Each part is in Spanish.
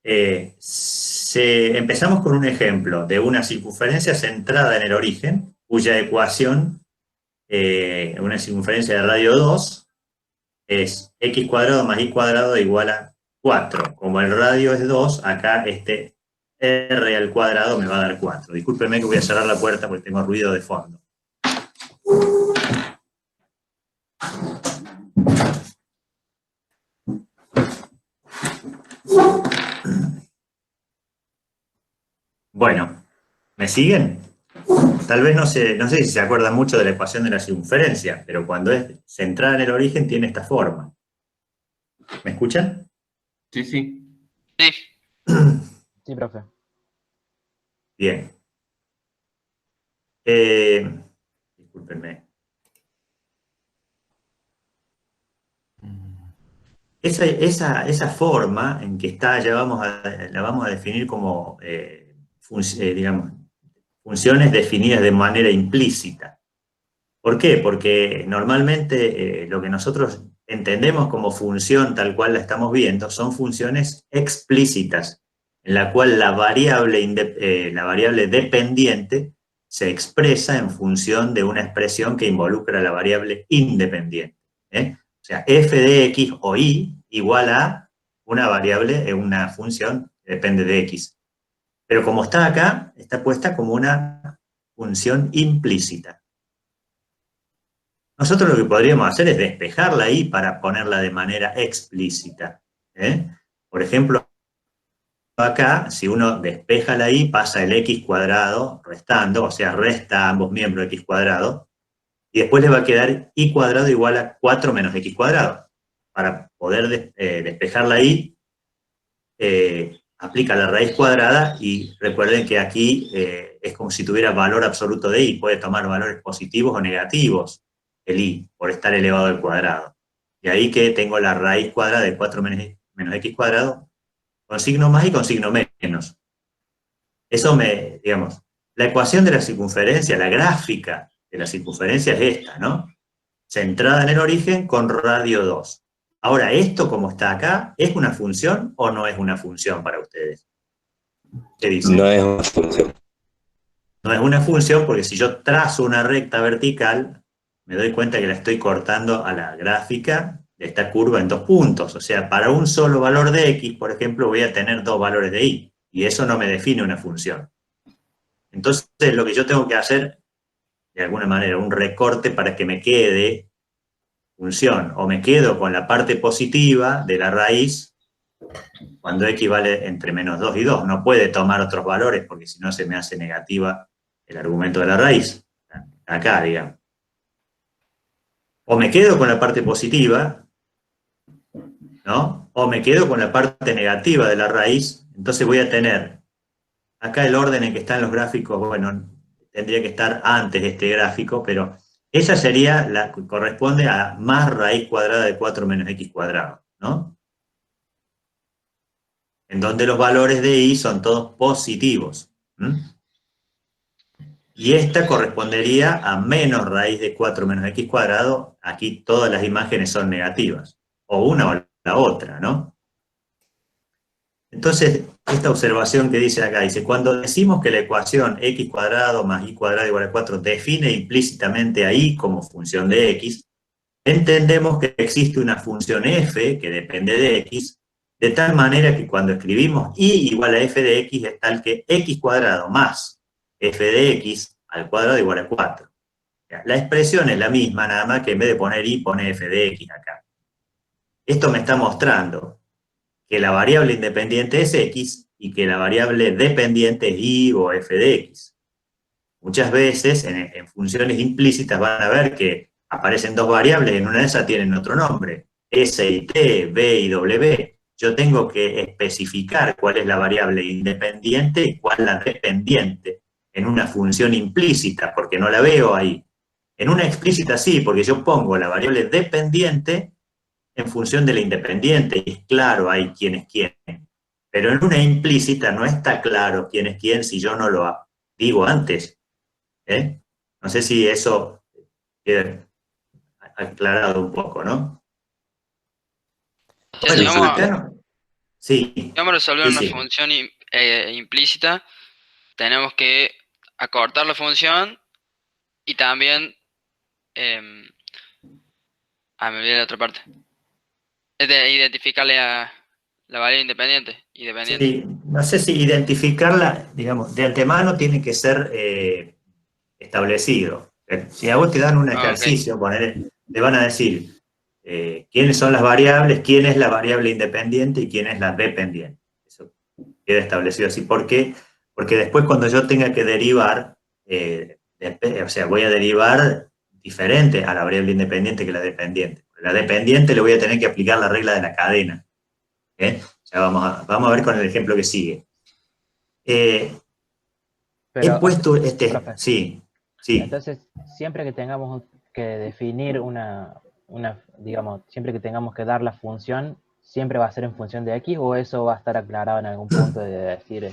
Empezamos con un ejemplo de una circunferencia centrada en el origen, cuya ecuación, una circunferencia de radio 2, es x cuadrado más y cuadrado igual a 4. Como el radio es 2, acá este r al cuadrado me va a dar 4. Discúlpenme que voy a cerrar la puerta porque tengo ruido de fondo. Bueno, ¿me siguen? Tal vez no sé si se acuerdan mucho de la ecuación de la circunferencia, pero cuando es centrada en el origen tiene esta forma. ¿Me escuchan? Sí, sí. Sí. Sí, profe. Bien. Discúlpenme. Esa forma en que está, ya la vamos a definir como, digamos, funciones definidas de manera implícita. ¿Por qué? Porque normalmente lo que nosotros entendemos como función tal cual la estamos viendo son funciones explícitas, en la cual la variable dependiente se expresa en función de una expresión que involucra a la variable independiente. O sea, f de x o y igual a una variable, una función que depende de x. Pero como está acá, está puesta como una función implícita. Nosotros lo que podríamos hacer es despejarla ahí para ponerla de manera explícita. Por ejemplo, acá, si uno despeja la y, pasa el x cuadrado restando, o sea, resta ambos miembros x cuadrado, y después le va a quedar y cuadrado igual a 4 menos x cuadrado. Para poder despejar la y, aplica la raíz cuadrada, y recuerden que aquí es como si tuviera valor absoluto de y, puede tomar valores positivos o negativos el y, por estar elevado al cuadrado. Y ahí que tengo la raíz cuadrada de 4 menos x cuadrado, con signo más y con signo menos. Eso digamos, la ecuación de la circunferencia, la gráfica de la circunferencia es esta, ¿no? Centrada en el origen con radio 2. Ahora, esto como está acá, ¿es una función o no es una función para ustedes? ¿Qué dicen? No es una función. No es una función porque si yo trazo una recta vertical, me doy cuenta que la estoy cortando a la gráfica de esta curva en dos puntos. O sea, para un solo valor de x, por ejemplo, voy a tener dos valores de y. Y eso no me define una función. Entonces, lo que yo tengo que hacer, de alguna manera, un recorte para que me quede función. O me quedo con la parte positiva de la raíz cuando x vale entre menos 2 y 2. No puede tomar otros valores porque si no se me hace negativa el argumento de la raíz. Acá, digamos. O me quedo con la parte positiva, ¿no? O me quedo con la parte negativa de la raíz. Entonces voy a tener, acá el orden en que están los gráficos, bueno, tendría que estar antes de este gráfico, pero esa sería la que corresponde a más raíz cuadrada de 4 menos x cuadrado, ¿no? En donde los valores de y son todos positivos. Y esta correspondería a menos raíz de 4 menos x cuadrado. Aquí todas las imágenes son negativas. O una o la otra, ¿no? Entonces, esta observación que dice acá, dice, cuando decimos que la ecuación x cuadrado más y cuadrado igual a 4 define implícitamente a y como función de x, entendemos que existe una función f que depende de x, de tal manera que cuando escribimos y igual a f de x es tal que x cuadrado más f de x al cuadrado igual a 4. La expresión es la misma, nada más que en vez de poner y, pone f de x acá. Esto me está mostrando que la variable independiente es x y que la variable dependiente es y o f de x. Muchas veces en funciones implícitas van a ver que aparecen dos variables y en una de esas tienen otro nombre, s y t, b y w. Yo tengo que especificar cuál es la variable independiente y cuál la dependiente en una función implícita, porque no la veo ahí. En una explícita sí, porque yo pongo la variable dependiente en función de la independiente, y es claro ahí quién es quién. Pero en una implícita no está claro quién es quién si yo no lo digo antes. No sé si eso queda aclarado un poco, ¿no? Sí, Bueno, digamos, acá no. Sí, Vamos a resolver sí, una sí. función implícita. Tenemos que acortar la función y también... em, me olvidé la otra parte. Es de identificarle a la variable independiente y dependiente. Sí, no sé si identificarla, digamos, de antemano tiene que ser establecido. Si a vos te dan un Ah, ok, ejercicio, te van a decir quiénes son las variables, quién es la variable independiente y quién es la dependiente. Eso queda establecido así. ¿Por qué? Porque después cuando yo tenga que derivar, o sea, voy a derivar diferente a la variable independiente que la dependiente. La dependiente le voy a tener que aplicar la regla de la cadena. ¿Eh? Ya vamos a ver con el ejemplo que sigue. He Pero, puesto profe, sí, sí, entonces, siempre que tengamos que definir digamos, siempre que tengamos que dar la función, ¿siempre va a ser en función de X o eso va a estar aclarado en algún punto de decir,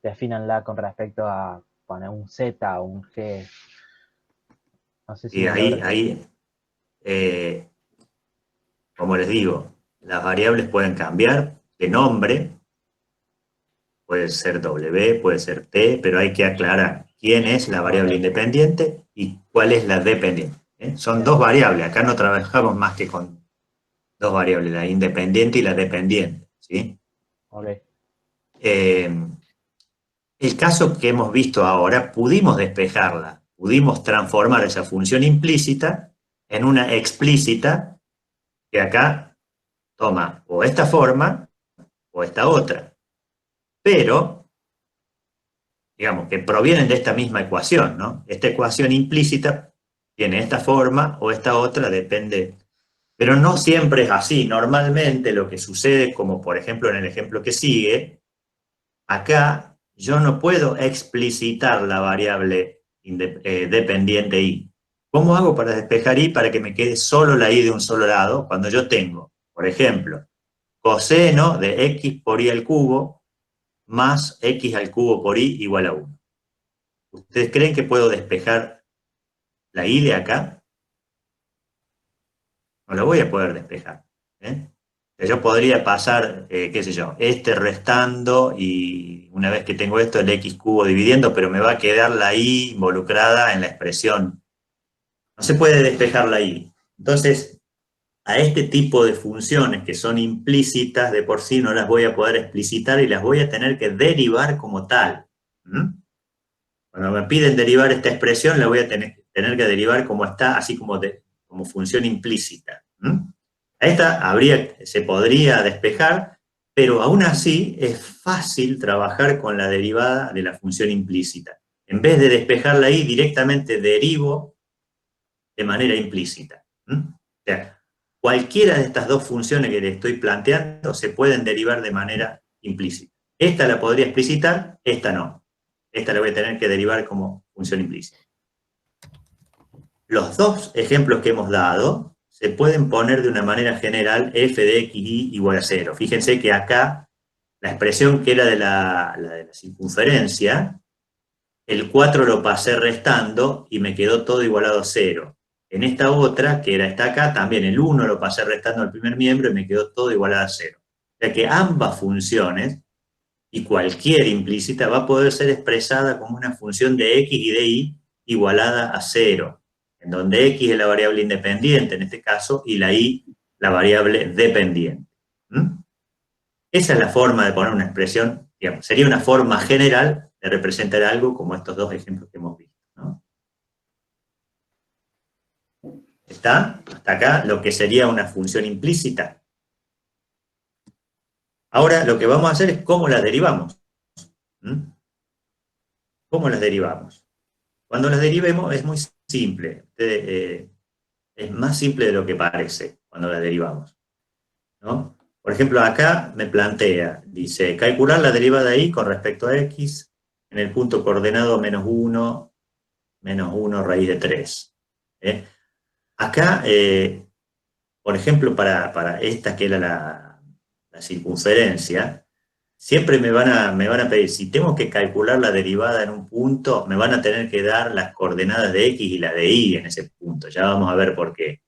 defínanla con respecto a poner un Z o un G? No sé si y me logro explicar. ahí como les digo, las variables pueden cambiar de nombre, puede ser W, puede ser T, pero hay que aclarar quién es la Ok, variable independiente y cuál es la dependiente. Son bien, dos variables, acá no trabajamos más que con dos variables, la independiente y la dependiente. ¿Sí? ok. Eh, el caso que hemos visto ahora, pudimos despejarla, pudimos transformar esa función implícita en una explícita que acá toma o esta forma o esta otra, pero digamos que provienen de esta misma ecuación, ¿no? Esta ecuación implícita tiene esta forma o esta otra, depende, pero no siempre es así. Normalmente lo que sucede, como por ejemplo en el ejemplo que sigue, acá yo no puedo explicitar la variable dependiente y. ¿Cómo hago para despejar y para que me quede solo la y de un solo lado cuando yo tengo, por ejemplo, coseno de x por y al cubo más x al cubo por y igual a 1? ¿Ustedes creen que puedo despejar la y de acá? No la voy a poder despejar. ¿Eh? Yo podría pasar, qué sé yo, este restando y una vez que tengo esto, el x cubo dividiendo, pero me va a quedar la y involucrada en la expresión. No se puede despejar la y. Entonces, a este tipo de funciones que son implícitas de por sí no las voy a poder explicitar y las voy a tener que derivar como tal. ¿Mm? Cuando me piden derivar esta expresión, la voy a tener que derivar como está, así como función implícita. ¿Mm? Esta se podría despejar, pero aún así es fácil trabajar con la derivada de la función implícita. En vez de despejarla ahí, directamente derivo de manera implícita. ¿Mm? O sea, cualquiera de estas dos funciones que le estoy planteando se pueden derivar de manera implícita. Esta la podría explicitar, esta no. Esta la voy a tener que derivar como función implícita. Los dos ejemplos que hemos dado se pueden poner de una manera general f de x y igual a 0. Fíjense que acá la expresión que era de la circunferencia, el 4 lo pasé restando y me quedó todo igualado a 0. En esta otra, que era esta acá, también el 1 lo pasé restando al primer miembro y me quedó todo igualado a 0. O sea que ambas funciones, y cualquier implícita, va a poder ser expresada como una función de x y de y igualada a 0, en donde x es la variable independiente en este caso y la y la variable dependiente. ¿Mm? Esa es la forma de poner una expresión, digamos, sería una forma general de representar algo como estos dos ejemplos que hemos visto. ¿No? ¿Está? Hasta acá lo que sería una función implícita. Ahora lo que vamos a hacer es cómo las derivamos. ¿Mm? ¿Cómo las derivamos? Cuando las derivemos es muy simple. Es más simple de lo que parece cuando las derivamos. ¿No? Por ejemplo, acá me plantea, dice, calcular la derivada de y con respecto a x en el punto coordenado menos 1 raíz de 3. ¿Eh? Acá, por ejemplo, para esta que era la circunferencia, siempre me van a pedir, si tengo que calcular la derivada en un punto, me van a tener que dar las coordenadas de x y la de y en ese punto. Ya vamos a ver por qué.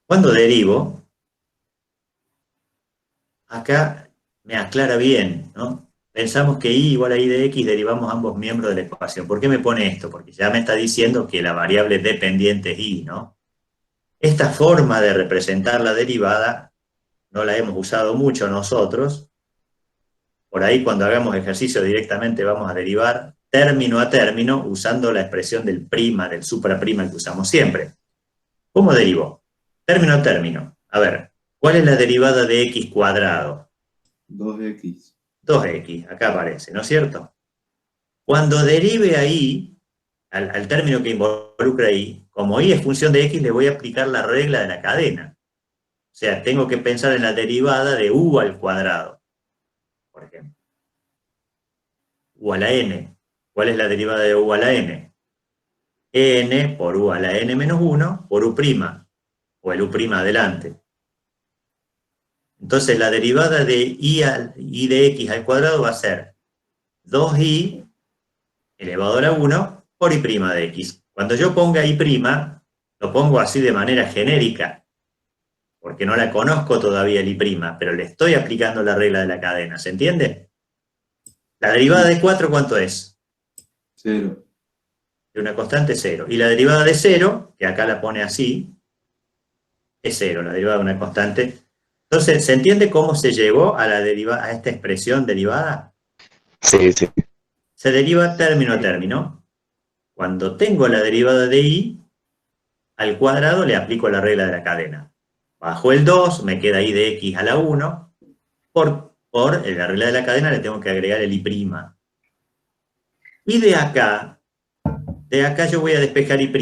Cuando derivo, acá me aclara bien, ¿no? Pensamos que y igual a y de x, derivamos ambos miembros de la ecuación. ¿Por qué me pone esto? Porque ya me está diciendo que la variable dependiente es y, ¿no? Esta forma de representar la derivada no la hemos usado mucho nosotros. Por ahí cuando hagamos ejercicio directamente vamos a derivar término a término usando la expresión del prima, del supraprima que usamos siempre. ¿Cómo derivo? Término a término. A ver, ¿cuál es la derivada de x cuadrado? 2x. 2x, acá aparece, ¿no es cierto? Cuando derive ahí, al término que involucra y, como y es función de x, le voy a aplicar la regla de la cadena. O sea, tengo que pensar en la derivada de u al cuadrado, por ejemplo. U a la n. ¿Cuál es la derivada de u a la n? N por u a la n menos 1 por u', o el u' adelante. Entonces la derivada de y de x al cuadrado va a ser 2i elevado a la 1 por y' de x. Cuando yo ponga y', lo pongo así de manera genérica, porque no la conozco todavía el y', pero le estoy aplicando la regla de la cadena, ¿se entiende? La derivada de 4, ¿cuánto es? 0. De una constante 0. Y la derivada de 0, que acá la pone así, es 0, la derivada de una constante. Entonces, ¿se entiende cómo se llegó a, a esta expresión derivada? Sí, sí. Se deriva término a término. Cuando tengo la derivada de y al cuadrado, le aplico la regla de la cadena. Bajo el 2, me queda y de x a la 1. Por la regla de la cadena le tengo que agregar el y'. Y de acá yo voy a despejar y'.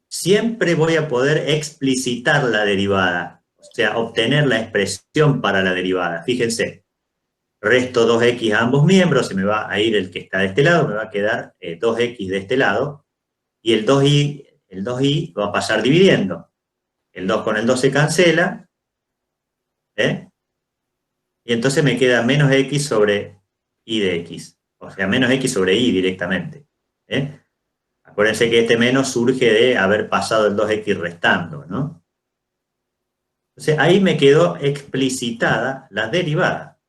Siempre voy a poder explicitar la derivada, o sea, obtener la expresión para la derivada. Fíjense, resto 2x a ambos miembros, se me va a ir el que está de este lado, me va a quedar 2x de este lado, y el 2i va a pasar dividiendo. El 2 con el 2 se cancela, y entonces me queda menos x sobre y de x, o sea, menos x sobre y directamente. Acuérdense que este menos surge de haber pasado el 2x restando, ¿no? Entonces ahí me quedó explicitada la derivada.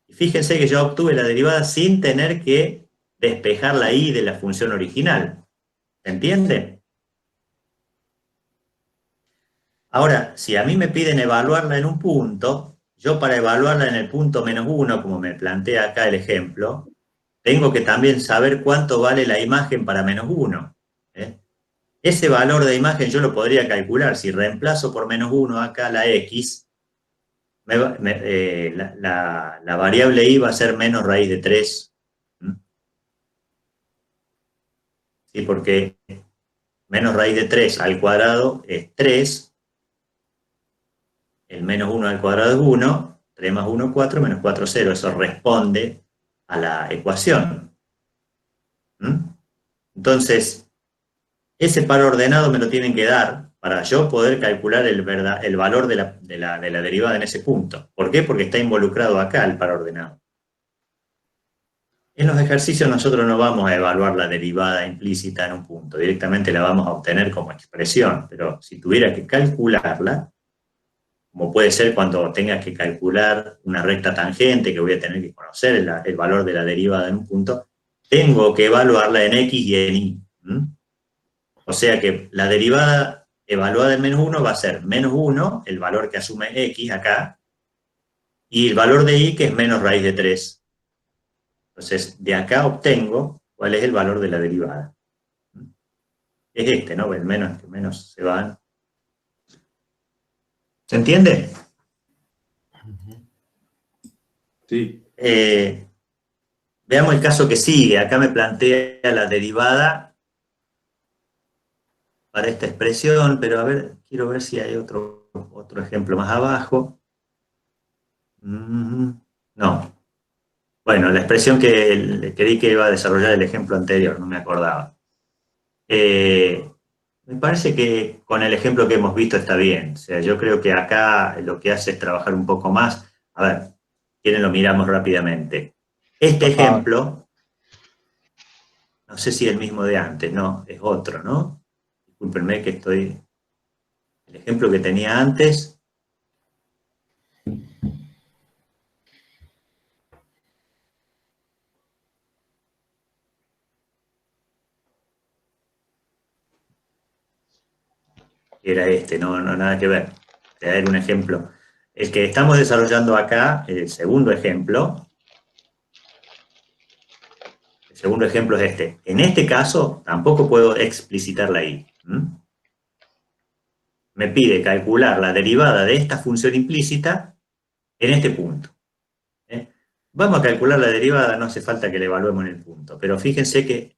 Y fíjense que yo obtuve la derivada sin tener que despejar la y de la función original. ¿Se entiende? Ahora, si a mí me piden evaluarla en un punto, yo para evaluarla en el punto menos 1, como me plantea acá el ejemplo, tengo que también saber cuánto vale la imagen para menos 1. Ese valor de imagen yo lo podría calcular. Si reemplazo por menos 1 acá la x, la variable y va a ser menos raíz de 3. ¿Sí? Porque menos raíz de 3 al cuadrado es 3. El menos 1 al cuadrado es 1. 3 más 1, 4, menos 4, 0. Eso responde a la ecuación. Entonces, ese par ordenado me lo tienen que dar para yo poder calcular el valor de la derivada en ese punto. ¿Por qué? Porque está involucrado acá el par ordenado. En los ejercicios nosotros no vamos a evaluar la derivada implícita en un punto, directamente la vamos a obtener como expresión, pero si tuviera que calcularla, como puede ser cuando tenga que calcular una recta tangente, que voy a tener que conocer el valor de la derivada en un punto, tengo que evaluarla en x y en y. O sea que la derivada evaluada en menos 1 va a ser menos 1, el valor que asume x acá, y el valor de y que es menos raíz de 3. Entonces, de acá obtengo cuál es el valor de la derivada. Es este, ¿no? El menos que menos se van. ¿Se entiende? Sí. Veamos el caso que sigue. Acá me plantea la derivada para esta expresión, pero a ver, quiero ver si hay otro ejemplo más abajo. No. Bueno, la expresión que creí que iba a desarrollar el ejemplo anterior, no me acordaba. Me parece que con el ejemplo que hemos visto está bien. O sea, yo creo que acá lo que hace es trabajar un poco más. A ver, ¿quieren lo miramos rápidamente? Este ejemplo, no sé si es el mismo de antes, no, es otro, ¿no? Discúlpenme que el ejemplo que tenía antes era este, no nada que ver. Te voy a dar un ejemplo. El que estamos desarrollando acá, el segundo ejemplo es este. En este caso, tampoco puedo explicitar la i. Me pide calcular la derivada de esta función implícita en este punto. Vamos a calcular la derivada, no hace falta que la evaluemos en el punto, pero fíjense que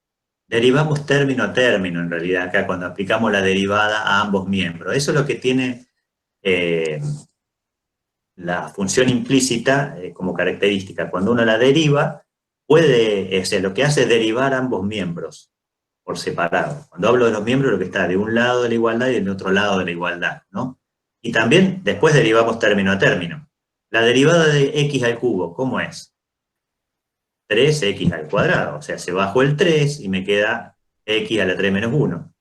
derivamos término a término, en realidad, acá cuando aplicamos la derivada a ambos miembros. Eso es lo que tiene la función implícita como característica. Cuando uno la deriva, lo que hace es derivar ambos miembros por separado. Cuando hablo de los miembros, lo que está de un lado de la igualdad y del otro lado de la igualdad, ¿no? Y también después derivamos término a término. La derivada de x al cubo, ¿cómo es? 3x al cuadrado. O sea, se bajó el 3 y me queda x a la 3 menos 1.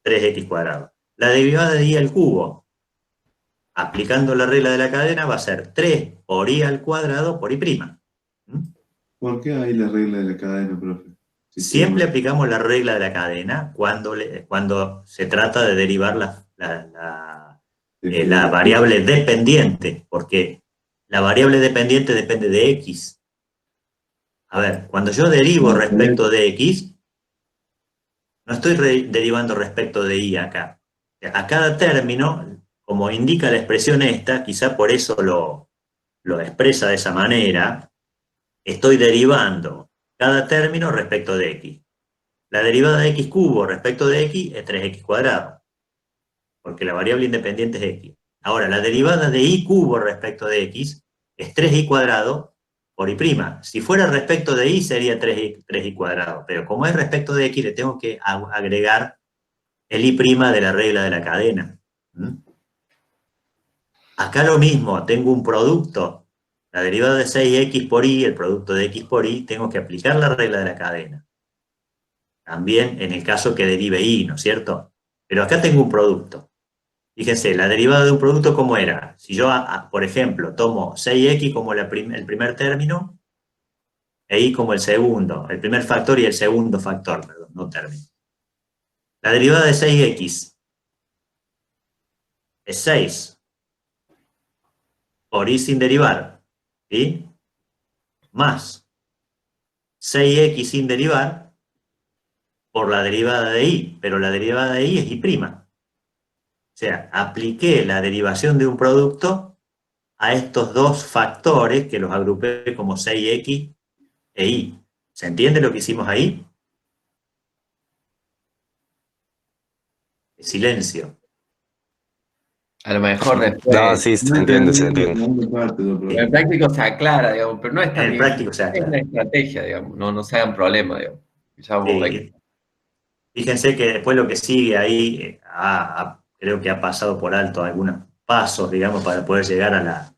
3x cuadrado. La derivada de y al cubo, aplicando la regla de la cadena, va a ser 3 por y al cuadrado por y prima. ¿Por qué hay la regla de la cadena, profe? Siempre aplicamos la regla de la cadena cuando se trata de derivar la variable dependiente, porque la variable dependiente depende de x. A ver, cuando yo derivo respecto de x, no estoy derivando respecto de y acá. A cada término, como indica la expresión esta, quizá por eso lo expresa de esa manera, estoy derivando cada término respecto de x. La derivada de x cubo respecto de x es 3x cuadrado, porque la variable independiente es x. Ahora, la derivada de y cubo respecto de x es 3y cuadrado por y prima. Si fuera respecto de y sería 3y cuadrado, pero como es respecto de x le tengo que agregar el y prima de la regla de la cadena. Acá lo mismo, tengo un producto, la derivada de 6x por y, el producto de x por y, tengo que aplicar la regla de la cadena. También en el caso que derive y, ¿no es cierto? Pero acá tengo un producto. Fíjense, la derivada de un producto, ¿cómo era? Si yo, por ejemplo, tomo 6x como el primer término, e y como el segundo, el primer factor y el segundo factor, perdón, no término. La derivada de 6x es 6 por y sin derivar, ¿sí? Más 6x sin derivar por la derivada de y, pero la derivada de y es y prima. O sea, apliqué la derivación de un producto a estos dos factores que los agrupé como 6x e y. ¿Se entiende lo que hicimos ahí? Silencio. A lo mejor después. No, sí, se entiende, se entiende. En el práctico se aclara, digamos, pero no es tan En el práctico se difícil. Es aclara. una estrategia, digamos, no se hagan problema, digamos. Ya vamos a ver. Fíjense que después lo que sigue ahí, creo que ha pasado por alto algunos pasos, digamos, para poder llegar a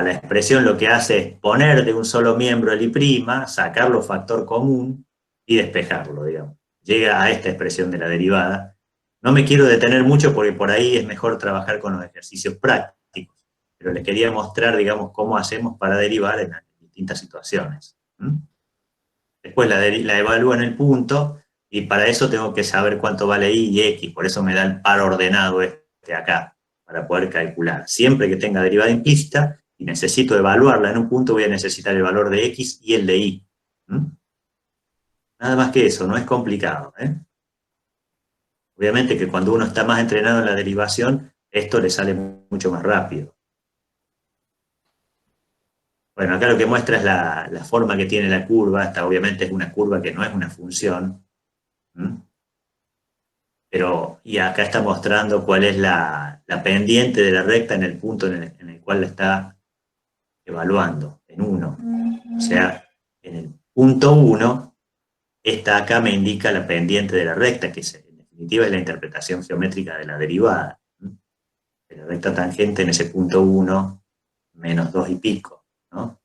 la expresión. Lo que hace es poner de un solo miembro el y', sacarlo factor común y despejarlo, digamos. Llega a esta expresión de la derivada. No me quiero detener mucho porque por ahí es mejor trabajar con los ejercicios prácticos, pero les quería mostrar, digamos, cómo hacemos para derivar en distintas situaciones. Después la evalúo en el punto, y para eso tengo que saber cuánto vale y x, por eso me da el par ordenado este acá, para poder calcular. Siempre que tenga derivada implícita y necesito evaluarla en un punto, voy a necesitar el valor de x y el de y. Nada más que eso, no es complicado. Obviamente que cuando uno está más entrenado en la derivación, esto le sale mucho más rápido. Bueno, acá lo que muestra es la forma que tiene la curva. Esta obviamente es una curva que no es una función. Y acá está mostrando cuál es la pendiente de la recta en el punto en el cual la está evaluando, en 1. O sea, en el punto 1, esta acá me indica la pendiente de la recta, que en definitiva es la interpretación geométrica de la derivada. De la recta tangente en ese punto 1, menos 2 y pico, ¿no?